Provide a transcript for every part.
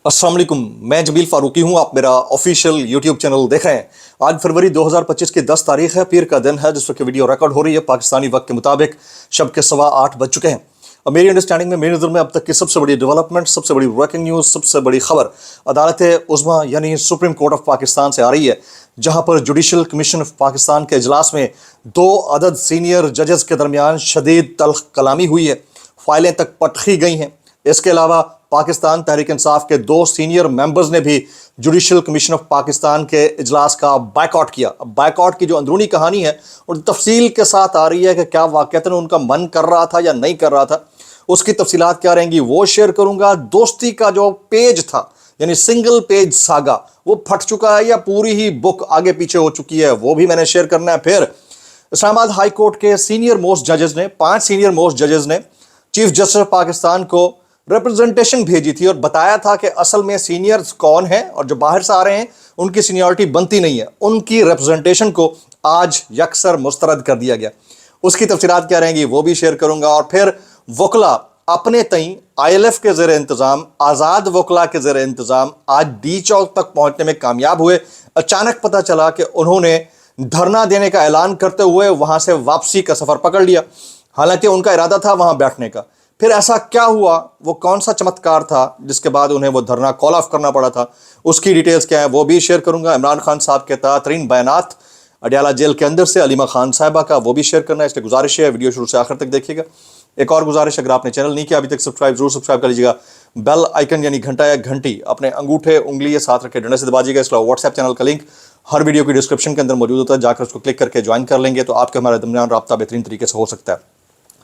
अस्सलाम वालेकुम, मैं जमील फारूकी हूँ। आप मेरा ऑफिशियल यूट्यूब चैनल देख रहे हैं। आज फरवरी 2025 की 10 तारीख है, पीर का दिन है, जिस वक्त वीडियो रिकॉर्ड हो रही है पाकिस्तानी वक्त के मुताबिक शब के 8:15 बज चुके हैं। और मेरी अंडरस्टैंडिंग में, मेरी नज़र में अब तक की सबसे बड़ी डेवलपमेंट, सबसे बड़ी ब्रेकिंग न्यूज़, सबसे बड़ी खबर अदालत उज़्मा यानी सुप्रीम कोर्ट ऑफ पाकिस्तान से आ रही है, जहाँ पर जुडिशल कमीशन ऑफ पाकिस्तान के इजलास में 2 अदद सीनियर जजेस के दरमियान शदीद तल्ख कलामी हुई है, फाइलें तक पटखी गई हैं। इसके अलावा पाकिस्तान तहरीक इंसाफ के 2 सीनियर मेंबर्स ने भी जुडिशल कमीशन ऑफ पाकिस्तान के इजलास का बायकॉट किया। अब बायकॉट की जो अंदरूनी कहानी है और तफसील के साथ आ रही है कि क्या वाकईतन उनका मन कर रहा था या नहीं कर रहा था, उसकी तफसीलात क्या रहेंगी वो शेयर करूंगा। दोस्ती का जो पेज था यानी सिंगल पेज सागा, वो फट चुका है या पूरी ही बुक आगे पीछे हो चुकी है, वो भी मैंने शेयर करना है। फिर इस्लामाबाद हाई कोर्ट के सीनियर मोस्ट जजेस ने 5 सीनियर मोस्ट जजेस ने चीफ जस्टिस ऑफ पाकिस्तान को रिप्रेजेंटेशन भेजी थी और बताया था कि असल में सीनियर्स कौन है और जो बाहर से आ रहे हैं उनकी सीनियरिटी बनती नहीं है। उनकी रिप्रेजेंटेशन को आज यकसर मुस्तरद कर दिया गया। उसकी तफसीलात क्या रहेंगी वो भी शेयर करूंगा। और फिर वकला अपने तई ILF के ज़ेर इंतज़ाम, आज़ाद वकला के ज़ेर इंतज़ाम आज डी चौक तक पहुंचने में कामयाब हुए। अचानक पता चला कि उन्होंने धरना देने का ऐलान करते हुए वहां से वापसी का सफ़र पकड़ लिया, हालांकि उनका इरादा था वहां बैठने का। फिर ऐसा क्या हुआ, वो कौन सा चमत्कार था जिसके बाद उन्हें वो धरना कॉल ऑफ करना पड़ा था, उसकी डिटेल्स क्या है वो भी शेयर करूंगा। इमरान खान साहब के ताज़ा बयानात अडियाला जेल के अंदर से अलीमा खान साहिबा का, वो भी शेयर करना है। इसलिए गुजारिश है वीडियो शुरू से आखिर तक देखिएगा। एक और गुजारिश, अगर आपने चैनल नहीं किया अभी तक सब्सक्राइब जरूर सब्सक्राइब कर लीजिएगा। बेल आइकन यानी घंटा या घंटी अपने अंगूठे उंगली या साथ रखे डंडे से दबाजिएगा। इसके अलावा व्हाट्सएप चैनल का लिंक हर वीडियो की डिस्क्रिप्शन के अंदर मौजूद होता है, जाकर उसको क्लिक करके ज्वाइन कर लेंगे तो आपके हमारे दरमियान रब्ता बेहतरीन तरीके से हो सकता है।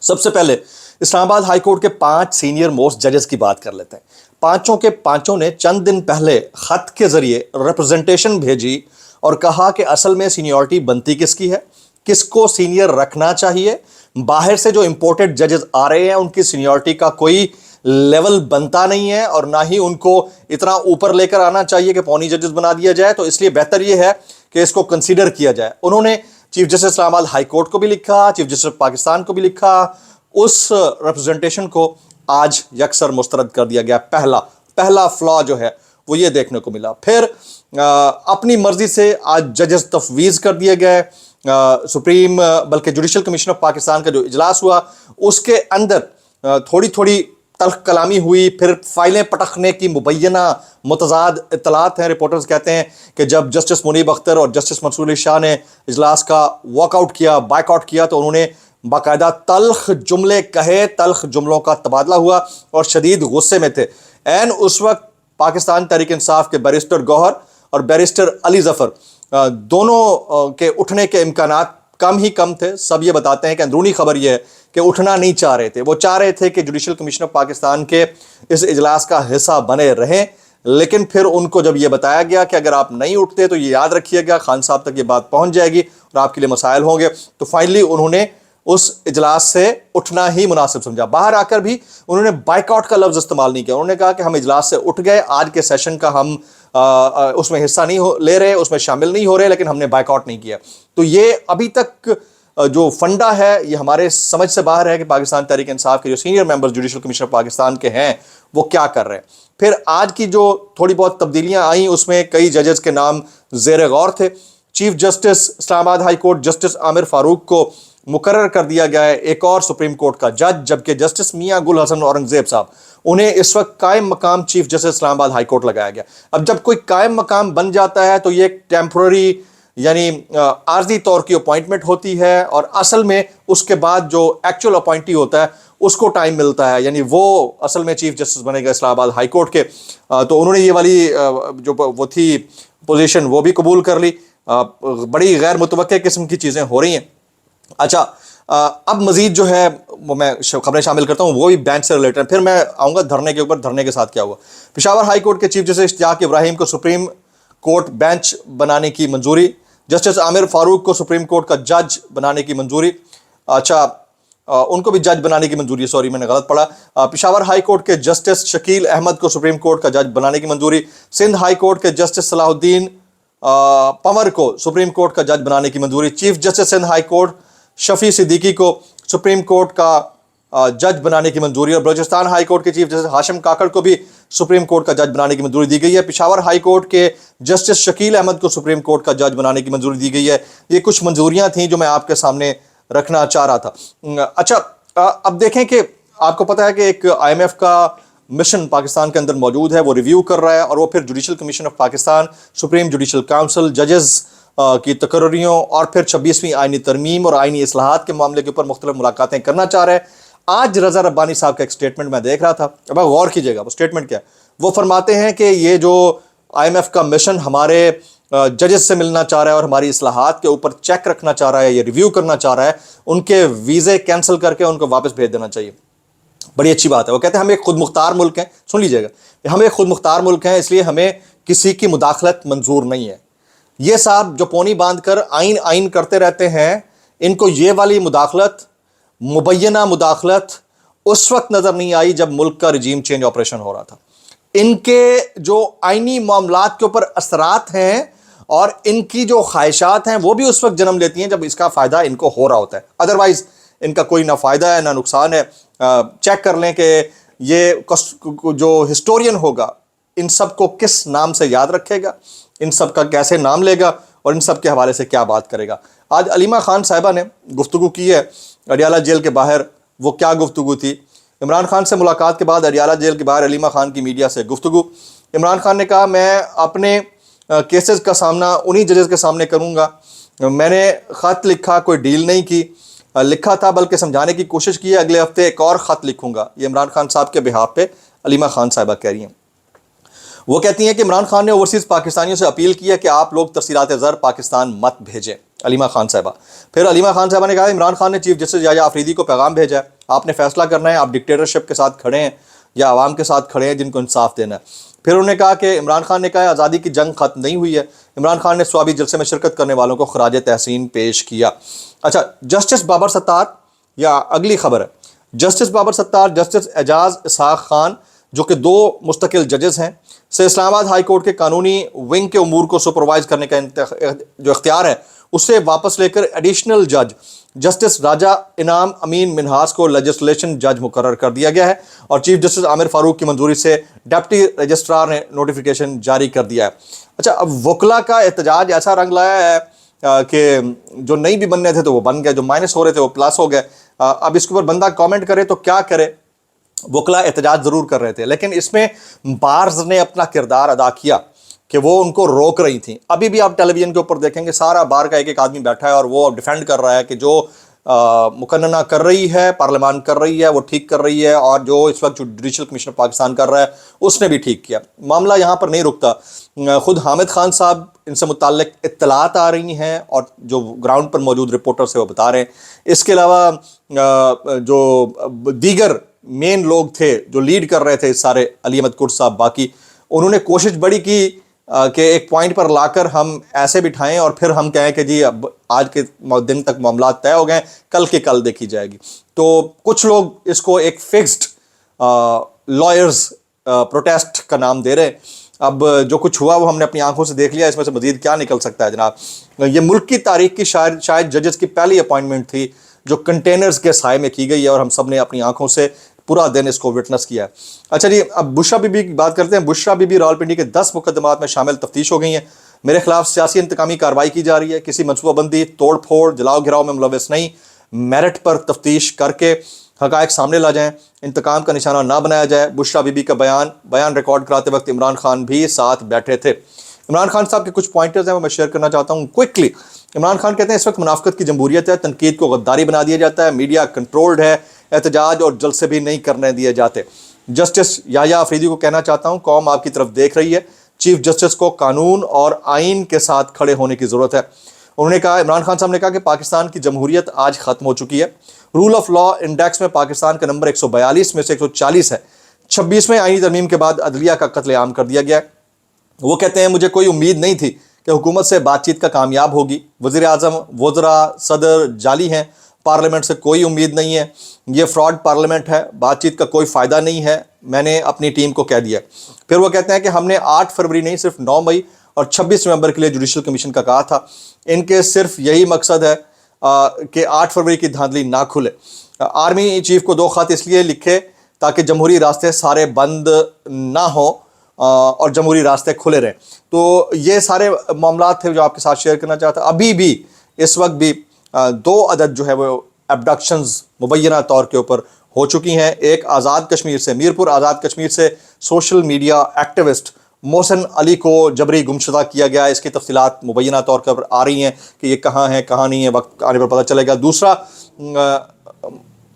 सबसे पहले इस्लामाबाद हाई कोर्ट के 5 सीनियर मोस्ट जजेस की बात कर लेते हैं। पांचों के पांचों ने चंद दिन पहले खत के जरिए रिप्रेजेंटेशन भेजी और कहा कि असल में सीनियरिटी बनती किसकी है, किसको सीनियर रखना चाहिए। बाहर से जो इंपोर्टेड जजेस आ रहे हैं उनकी सीनियरिटी का कोई लेवल बनता नहीं है और ना ही उनको इतना ऊपर लेकर आना चाहिए कि पौनी जजेस बना दिया जाए, तो इसलिए बेहतर यह है कि इसको कंसीडर किया जाए। उन्होंने chief justice Islamabad high court को भी लिखा, चीफ जस्टिस पाकिस्तान को भी लिखा। उस रिप्रेजेंटेशन को आज यकसर मुस्तरद कर दिया गया। पहला फ्लॉ जो है वो ये देखने को मिला। फिर अपनी मर्जी से आज जजेस तफवीज़ कर दिए गए। सुप्रीम बल्कि जुडिशल कमीशन ऑफ पाकिस्तान का जो इजलास हुआ उसके अंदर थोड़ी थोड़ी तल्ख कलामी हुई। फिर फाइलें पटखने की मुबैना मुतज़ाद इत्तलात हैं। रिपोर्टर्स कहते हैं कि जब जस्टिस मुनीब अख्तर और जस्टिस मंसूर अली शाह ने इजलास का वॉकआउट किया, बायकॉट किया, तो उन्होंने बाकायदा तल्ख जुमले कहे, तल्ख जुमलों का तबादला हुआ और शदीद गुस्से में थे। एन उस वक्त पाकिस्तान तहरीक इंसाफ के बैरिस्टर गौहर और बैरिस्टर अली जफ़र दोनों के उठने के इम्कानात कम ही कम थे। सब ये बताते हैं कि अंदरूनी खबर यह है कि उठना नहीं चाह रहे थे। वो चाह रहे थे कि जुडिशल कमीशन ऑफ पाकिस्तान के इस इजलास का हिस्सा बने रहें, लेकिन फिर उनको जब ये बताया गया कि अगर आप नहीं उठते तो ये याद रखिएगा खान साहब तक ये बात पहुंच जाएगी और आपके लिए मसाइल होंगे, तो फाइनली उन्होंने उस इजलास से उठना ही मुनासिब समझा। बाहर आकर भी उन्होंने बाइकआउट का लफ्ज़ इस्तेमाल नहीं किया। उन्होंने कहा कि हम इजलास से उठ गए, आज के सेशन का हम उसमें हिस्सा नहीं ले रहे, उसमें शामिल नहीं हो रहे, लेकिन हमने बाइकआउट नहीं किया। तो ये अभी तक जो फंडा है ये हमारे समझ से बाहर है कि पाकिस्तान तहरीक इंसाफ के जो senior members judicial commission of Pakistan के हैं वो क्या कर रहे हैं। फिर आज की जो थोड़ी बहुत तब्दीलियां आई उसमें कई जजेस के नाम ज़ेर गौर थे। Chief justice Islamabad high court justice Aamir Farooq को मुकर्रर कर दिया गया है एक और सुप्रीम कोर्ट का जज, जबकि जस्टिस मियां गुल हसन औरंगजेब साहब उन्हें इस वक्त कायम मकाम chief justice Islamabad high court लगाया गया। अब जब कोई कायम मकाम बन जाता है तो ये एक टेम्पररी यानी आर्जी तौर की अपॉइंटमेंट होती है और असल में उसके बाद जो एक्चुअल अपॉइंटी होता है उसको टाइम मिलता है, यानी वो असल में चीफ जस्टिस बनेगा इस्लामाबाद हाई कोर्ट के। तो उन्होंने ये वाली जो वो थी पोजीशन वो भी कबूल कर ली। बड़ी गैर मुतवक्के किस्म की चीज़ें हो रही हैं। अच्छा, अब मजीद जो है वो मैं खबरें शामिल करता हूँ, वो भी बेंच से रिलेटेड। फिर मैं आऊँगा धरने के ऊपर, धरने के साथ क्या हुआ। पेशावर हाई कोर्ट के चीफ जस्टिस इश्तियाक इब्राहिम को सुप्रीम कोर्ट बेंच बनाने की मंजूरी, जस्टिस आमिर फारूक को सुप्रीम कोर्ट का जज बनाने की मंजूरी। अच्छा, उनको भी जज बनाने की मंजूरी, सॉरी मैंने गलत पढ़ा। पेशावर हाई कोर्ट के जस्टिस शकील अहमद को सुप्रीम कोर्ट का जज बनाने की मंजूरी। सिंध हाई कोर्ट के जस्टिस सलाहुद्दीन पंवर को सुप्रीम कोर्ट का जज बनाने की मंजूरी। Chief justice Sindh High Court Shafi Siddiqui को सुप्रीम कोर्ट का जज बनाने की मंजूरी, और बलूचिस्तान हाई कोर्ट के चीफ जस्टिस हाशिम काकड़ को भी सुप्रीम कोर्ट का जज बनाने की मंजूरी दी गई है। पेशावर हाई कोर्ट के जस्टिस शकील अहमद को सुप्रीम कोर्ट का जज बनाने की मंजूरी दी गई है। ये कुछ मंजूरियां थीं जो मैं आपके सामने रखना चाह रहा था। अच्छा, अब देखें कि आपको पता है कि एक IMF का मिशन पाकिस्तान के अंदर मौजूद है, वो रिव्यू कर रहा है, और वो फिर judicial commission of Pakistan, supreme judicial council, जजेस की तकर्रियों और फिर 26वीं आइनी तरमीम और आइनी इस्लाहात के मामले के ऊपर मुख्तलिफ मुलाकातें करना चाह रहे हैं। आज रज़ा रब्बानी साहब का एक स्टेटमेंट मैं देख रहा था, अब आप गौर कीजिएगा वो स्टेटमेंट क्या है। वो फरमाते हैं कि ये जो IMF का मिशन हमारे जजेस से मिलना चाह रहा है और हमारी इस्लाहात के ऊपर चेक रखना चाह रहा है, ये रिव्यू करना चाह रहा है, उनके वीज़े कैंसिल करके उनको वापस भेज देना चाहिए। बड़ी अच्छी बात है। वो कहते हैं हम एक खुद मुख्तार मुल्क हैं, सुन लीजिएगा, हम एक खुद मुख्तार मुल्क हैं, इसलिए हमें किसी की मुदाखलत मंजूर नहीं है। ये साहब जो पौनी बांध कर आइन आइन करते रहते हैं, इनको ये वाली मुदाखलत, मुबैना मुदाखलत उस वक्त नज़र नहीं आई जब मुल्क का रजीम चेंज ऑपरेशन हो रहा था। इनके जो आइनी मामलात के ऊपर असरात हैं और इनकी जो ख्वाहिशात हैं वो भी उस वक्त जन्म लेती हैं जब इसका फ़ायदा इनको हो रहा होता है। अदरवाइज़ इनका कोई ना फ़ायदा है ना नुकसान है। चेक कर लें कि ये जो हिस्टोरियन होगा इन सब को किस नाम से याद रखेगा, इन सब का कैसे नाम लेगा और इन सब के हवाले से क्या बात करेगा। आज अलीमा खान साहिबा ने गुफ्तगू की है अडियाला जेल के बाहर। वो क्या गुफ्तगू थी? इमरान खान से मुलाकात के बाद अडियाला जेल के बाहर अलीमा खान की मीडिया से गुफ्तगू। इमरान खान ने कहा मैं अपने केसेस का सामना उन्हीं जजेस के सामने करूँगा, मैंने ख़त लिखा, कोई डील नहीं की, लिखा था बल्कि समझाने की कोशिश की है, अगले हफ्ते एक और ख़त लिखूंगा। ये इमरान खान साहब के बिहाफ पे अलीमा खान साहिबा कह रही हैं। वो कहती हैं कि इमरान खान ने ओवरसीज़ पाकिस्तानियों से अपील की है कि आप लोग तफसीलात ज़र पाकिस्तान मत भेजें। अलीमा खान साहिबा। फिर अलीमा खान साहिबा ने कहा इमरान खान ने चीफ जस्टिस याया आफरीदी को पैगाम भेजा है, आपने फैसला करना है, आप डिक्टेटरशिप के साथ खड़े हैं या आवाम के साथ खड़े हैं जिनको इंसाफ देना है। फिर उन्होंने कहा कि इमरान खान ने कहा आज़ादी की जंग ख़त्म नहीं हुई है। इमरान खान ने स्वाबी जलसे में शिरकत करने वालों को खराज तहसीन पेश किया। अच्छा, जस्टिस बाबर सत्तार, या अगली खबर है, जस्टिस बाबर सत्तार, जस्टिस एजाज इसहाक खान जो कि दो मुस्तकिल जजेस हैं से इस्लामाबाद हाई कोर्ट के कानूनी विंग के उमूर को सुपरवाइज करने का जो इख्तियार है उससे वापस लेकर एडिशनल जज जस्टिस राजा इनाम अमीन मिनहास को लेजिस्लेशन जज मुकर्रर कर दिया गया है और चीफ जस्टिस आमिर फारूक की मंजूरी से डिप्टी रजिस्ट्रार ने नोटिफिकेशन जारी कर दिया है। अच्छा, अब वकला का एहतजाज ऐसा रंग लाया है कि जो नहीं भी बनने थे तो वो बन गए, जो माइनस हो रहे थे वो प्लस हो गए। अब इसके ऊपर बंदा कमेंट करे तो क्या करे, वकला एहतजाज ज़रूर कर रहे थे, लेकिन इसमें बार्स ने अपना किरदार अदा किया कि वो उनको रोक रही थी। अभी भी आप टेलीविज़न के ऊपर देखेंगे सारा बार का एक एक आदमी बैठा है और वो डिफेंड कर रहा है कि जो मुकन्नना कर रही है, पार्लियामान कर रही है, वो ठीक कर रही है, और जो इस वक्त जुडिशल कमीशन ऑफ पाकिस्तान कर रहा है उसने भी ठीक किया। मामला यहाँ पर नहीं रुकता। खुद हामिद खान साहब इनसे मुताल्लिक इत्तलात आ रही हैं और जो ग्राउंड पर मौजूद रिपोर्टर से वो बता रहे हैं। इसके अलावा जो दीगर मेन लोग थे जो लीड कर रहे थे इस सारे, अली अहमद कुर्द साहब बाकी, उन्होंने कोशिश बड़ी की कि एक पॉइंट पर लाकर हम ऐसे बिठाएं और फिर हम कहें कि जी अब आज के दिन तक मामला तय हो गए, कल के कल देखी जाएगी। तो कुछ लोग इसको एक फिक्स्ड लॉयर्स प्रोटेस्ट का नाम दे रहे हैं। अब जो कुछ हुआ वो हमने अपनी आंखों से देख लिया, इसमें से मजीद क्या निकल सकता है जनाब। ये मुल्क की तारीख की शायद जजेस की पहली अपॉइंटमेंट थी जो कंटेनर्स के साए में की गई है और हम सब ने अपनी आंखों से पूरा दिन इसको विटनेस किया है। अच्छा जी, अब बुशरा बीबी की बात करते हैं। बुशरा बीबी रावलपिंडी के 10 मुकदमात में शामिल तफ्तीश हो गई हैं। मेरे खिलाफ सियासी इंतकामी कार्रवाई की जा रही है, किसी मनसूबाबंदी, तोड़ फोड़, जलाओ गिराव में मुलविस नहीं, मेरिट पर तफ्तीश करके हक़ाइक़ सामने ला जाएं, इंतकाम का निशाना ना बनाया जाए। बुशरा बीबी का बयान रिकॉर्ड कराते वक्त इमरान खान भी साथ बैठे थे। इमरान खान साहब के कुछ पॉइंटर्स हैं वो मैं शेयर करना चाहता हूँ क्विकली। इमरान खान कहते हैं इस वक्त मुनाफिकत की जमहूरियत है, तनकीद को गद्दारी बना दिया जाता है, मीडिया कंट्रोल्ड है, एहतजाज और जलसे भी नहीं करने दिए जाते। जस्टिस याया आफरीदी को कहना चाहता हूँ कौम आपकी तरफ देख रही है, चीफ जस्टिस को कानून और आइन के साथ खड़े होने की ज़रूरत है। उन्होंने कहा, इमरान खान साहब ने कहा कि पाकिस्तान की जमहूरियत आज ख़त्म हो चुकी है। रूल ऑफ लॉ इंडेक्स में पाकिस्तान का नंबर 142 में से 140 है। 26वें आईनी तरमीम के बाद अदलिया का कत्लेआम कर दिया गया है। वो कहते हैं मुझे कोई उम्मीद नहीं थी कि हुकूमत से बातचीत का कामयाब होगी। वज़ीर आज़म, वज़रा, सदर जाली हैं, पार्लियामेंट से कोई उम्मीद नहीं है, ये फ्रॉड पार्लियामेंट है, बातचीत का कोई फ़ायदा नहीं है, मैंने अपनी टीम को कह दिया। फिर वो कहते हैं कि हमने 8 फरवरी नहीं सिर्फ 9 मई और 26 नवंबर के लिए जुडिशल कमीशन का कहा था। इनके सिर्फ यही मकसद है کہ 8 फरवरी की धांधली ना खुले। आर्मी चीफ को 2 खत इसलिए लिखे ताकि जमहूरी रास्ते सारे बंद ना हो और जमहूरी रास्ते खुले रहें। तो ये सारे मामला थे जो आपके साथ शेयर करना चाहता। अभी भी इस वक्त भी 2 अदद जो है वो एबडक्शंस मुबैना तौर के ऊपर हो चुकी हैं। एक आज़ाद कश्मीर से, मीरपुर आज़ाद कश्मीर से social media activist Mohsin Ali को जबरी गुमशुदा किया गया। इसकी तफसीलात मुबैना तौर पर आ रही हैं कि ये कहाँ है कहाँ नहीं है, वक्त आने पर पता चलेगा। दूसरा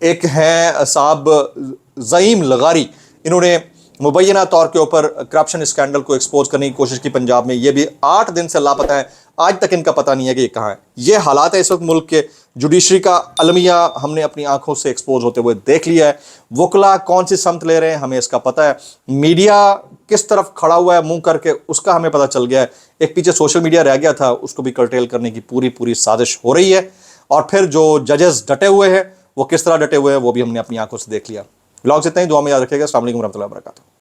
एक हैं साहब ज़ईम लगारी, इन्होंने मुबैना तौर के ऊपर करप्शन स्कैंडल को एक्सपोज करने की कोशिश की पंजाब में। ये भी 8 दिन से लापता है, आज तक इनका पता नहीं है कि ये कहाँ है। ये हालात है इस वक्त मुल्क के। जुडिशरी का अलमिया हमने अपनी आंखों से एक्सपोज होते हुए देख लिया है। वकला कौन सी समत ले रहे हैं हमें इसका पता है। मीडिया किस तरफ खड़ा हुआ है मुंह करके उसका हमें पता चल गया है। एक पीछे सोशल मीडिया रह गया था, उसको भी कर्टेल करने की पूरी साजिश हो रही है। और फिर जो जजेस डटे हुए हैं वो किस तरह डटे हुए हैं वो भी हमने अपनी आंखों से देख लिया। व्लॉग से इतना ही, दुआ में याद रखिएगा। अस्सलाम वालेकुम रहमतुल्लाहि व बरकातहू।